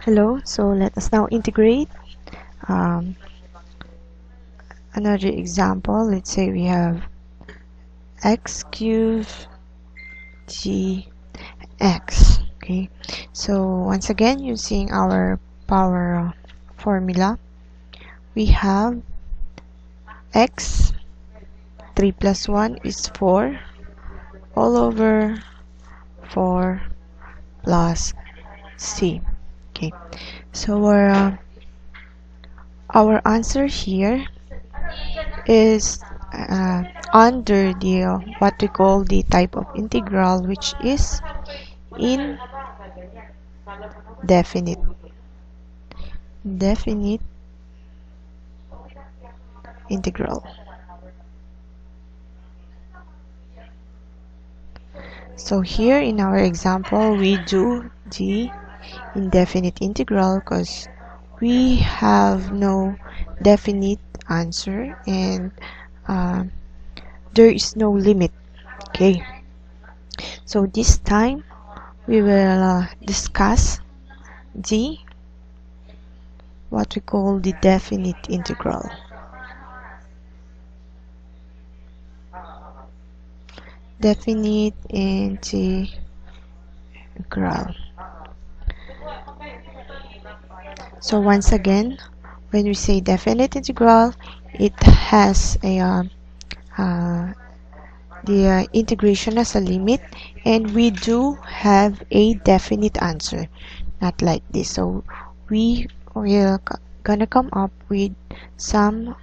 Hello, so let us now integrate um, another example. Let's say we have x cubed gx. Okay, so once again, using our power formula, we have x, 3 plus 1 is 4, all over 4 plus c. Okay, so our answer here is under the what we call the type of integral, which is indefinite integral. So here in our example, we do the indefinite integral because we have no definite answer and there is no limit. Okay, so this time we will discuss the what we call the definite integral. Definite integral. So once again, when we say definite integral, it has a the integration as a limit, and we do have a definite answer, not like this. So we will gonna come up with some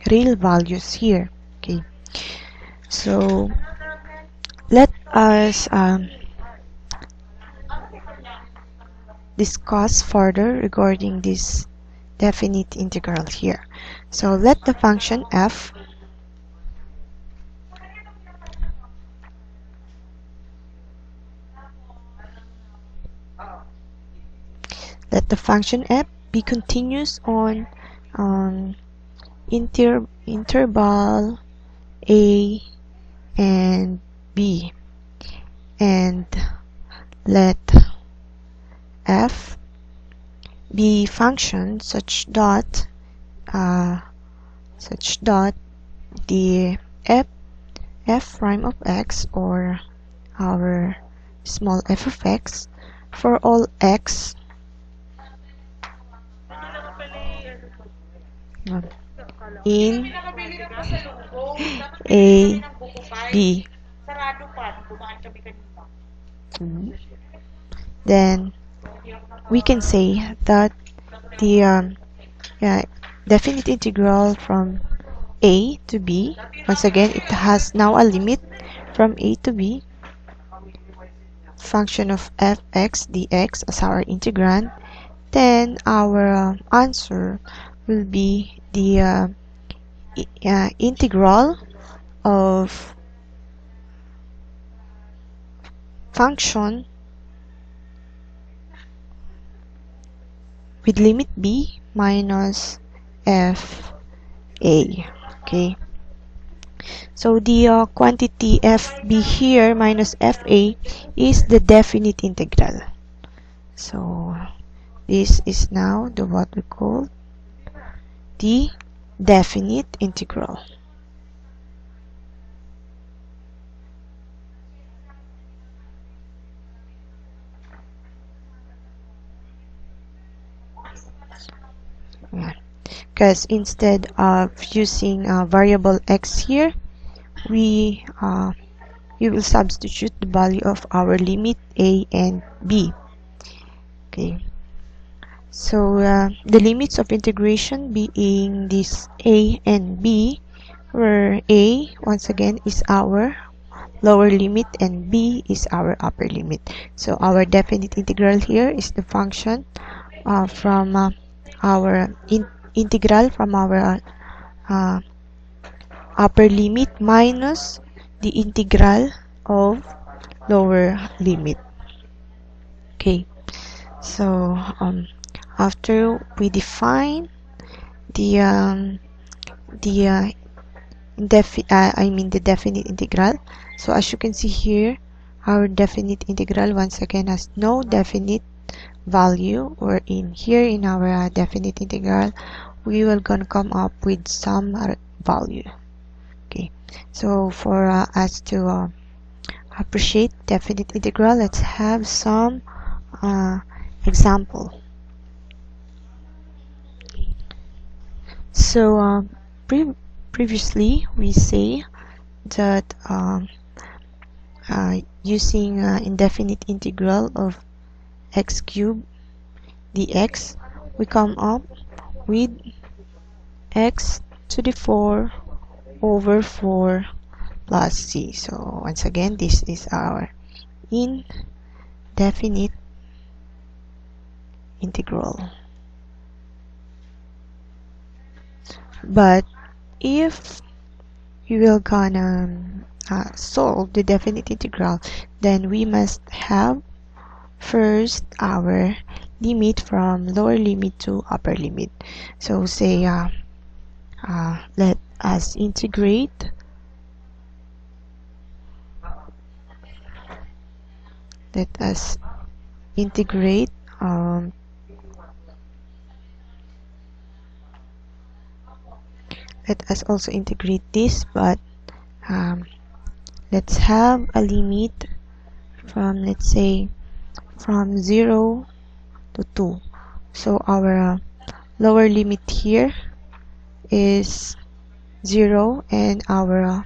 real values here. Okay, so let us discuss further regarding this definite integral here. So let the function f be continuous on interval a and b, and let f be function such dot the f prime of x, or our small f of x, for all x in a b, then we can say that the definite integral from a to b, once again it has now a limit from a to b, function of fx dx as our integrand, then our answer will be the integral of function with limit b minus f a. Okay, so the quantity fb here minus fa is the definite integral. So this is now the what we call the definite integral. Because instead of using variable x here, we will substitute the value of our limit a and b. Okay, so the limits of integration being this a and b, where a once again is our lower limit and b is our upper limit. So our definite integral here is the function from our integral from our upper limit minus the integral of lower limit. Okay, so after we define the definite integral, so as you can see here, our definite integral once again has no definite value, or in here in our definite integral, we will gonna come up with some value. Okay, so for us to appreciate definite integral, let's have some example. So previously we say that using indefinite integral of x cubed dx, we come up with x to the 4 over 4 plus c. So once again, this is our indefinite integral. But if we will gonna solve the definite integral, then we must have first our limit from lower limit to upper limit. So say let us integrate let us also integrate this, but let's have a limit from, let's say, from 0 to 2. So our lower limit here is 0 and our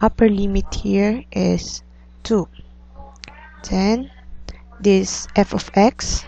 upper limit here is 2. Then this f of x,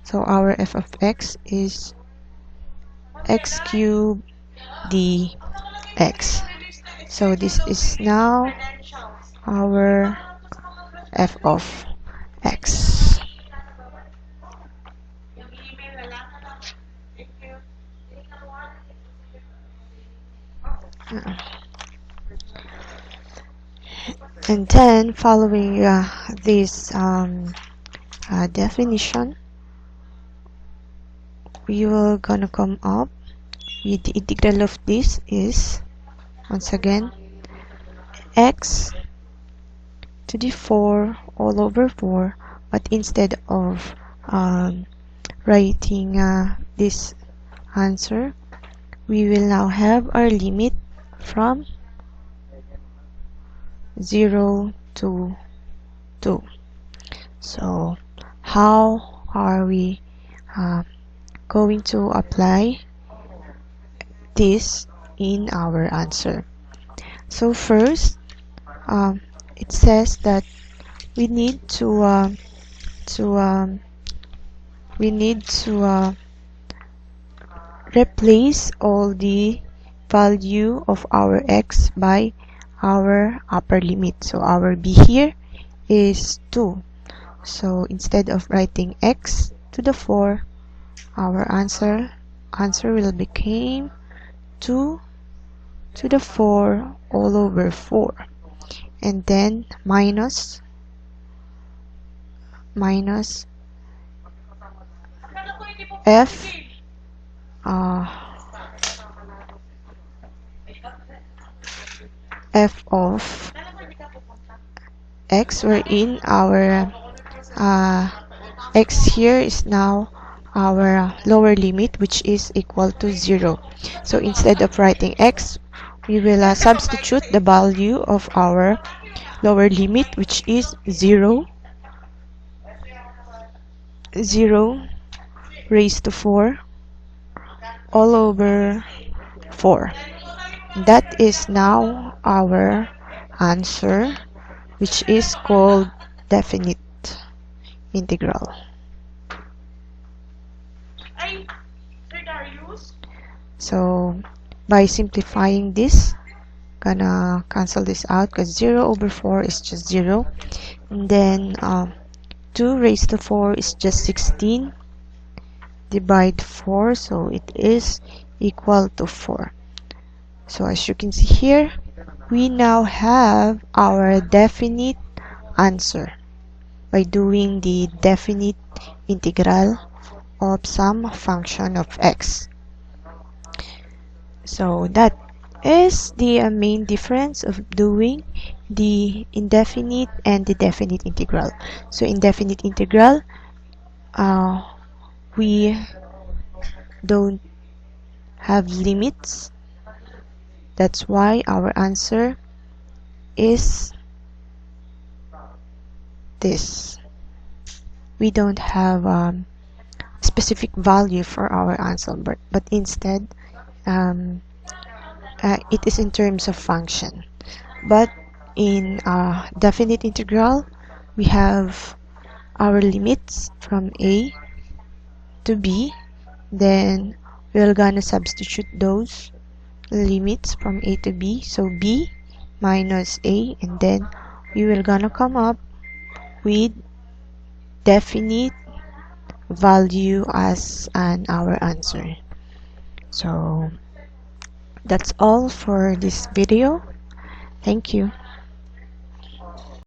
so our f of x is x cubed dx. So this is now our f of x. And then following this definition, we will gonna come up with the integral of this is, once again, x to the 4 all over 4, but instead of writing this answer, we will now have our limit from 0 to 2. So how are we going to apply this in our answer? So first, it says that we need to replace all the value of our x by our upper limit. So our b here is 2. So instead of writing x to the 4, our answer will become 2 to the 4 all over 4, and then minus f f of x, wherein our x here is now our lower limit, which is equal to 0. So instead of writing x, we will substitute the value of our lower limit, which is 0 raised to 4 all over 4. That is now our answer, which is called definite integral. So by simplifying this, gonna cancel this out because 0 over 4 is just 0, and then 2 raised to 4 is just 16, divide 4, so it is equal to 4. So as you can see here, we now have our definite answer by doing the definite integral of some function of x. So that is the main difference of doing the indefinite and the definite integral. So indefinite integral, uh, we don't have limits. That's why our answer is this. We don't have specific value for our answer, but instead um, it is in terms of function. But in definite integral, we have our limits from a to b. Then we're gonna substitute those limits from a to b, so b minus a, and then we will gonna come up with definite value as our answer. So that's all for this video. Thank you.